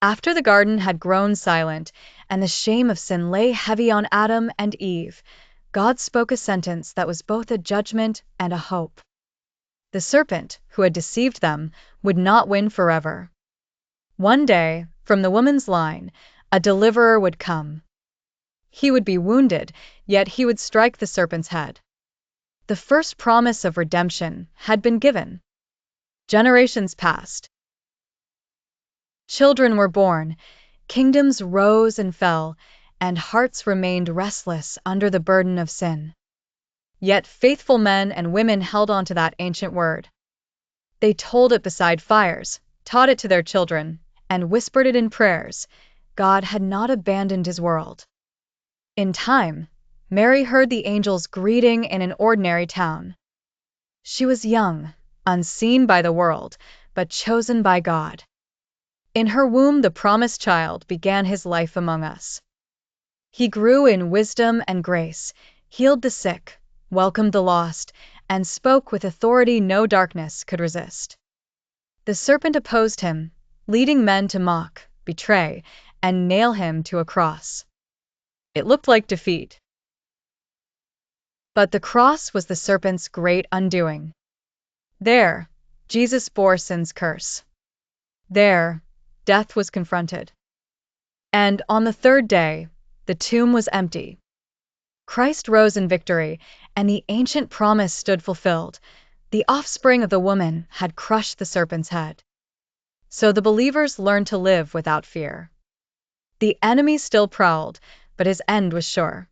After the garden had grown silent, and the shame of sin lay heavy on Adam and Eve, God spoke a sentence that was both a judgment and a hope. The serpent, who had deceived them, would not win forever. One day, from the woman's line, a deliverer would come. He would be wounded, yet he would strike the serpent's head. The first promise of redemption had been given. Generations passed. Children were born, kingdoms rose and fell, and hearts remained restless under the burden of sin. Yet faithful men and women held on to that ancient word. They told it beside fires, taught it to their children, and whispered it in prayers. God had not abandoned his world. In time, Mary heard the angels greeting in an ordinary town. She was young, unseen by the world, but chosen by God. In her womb, the promised child began his life among us. He grew in wisdom and grace, healed the sick, welcomed the lost, and spoke with authority no darkness could resist. The serpent opposed him, leading men to mock, betray, and nail him to a cross. It looked like defeat. But the cross was the serpent's great undoing. There, Jesus bore sin's curse. There, death was confronted. And on the third day, the tomb was empty. Christ rose in victory, and the ancient promise stood fulfilled. The offspring of the woman had crushed the serpent's head. So the believers learned to live without fear. The enemy still prowled, but his end was sure.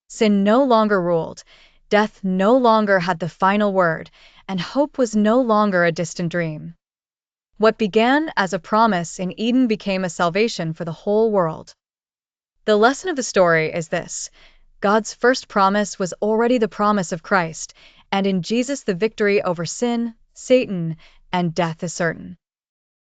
Sin no longer ruled, death no longer had the final word, and hope was no longer a distant dream. What began as a promise in Eden became a salvation for the whole world. The lesson of the story is this: God's first promise was already the promise of Christ, and in Jesus the victory over sin, Satan, and death is certain.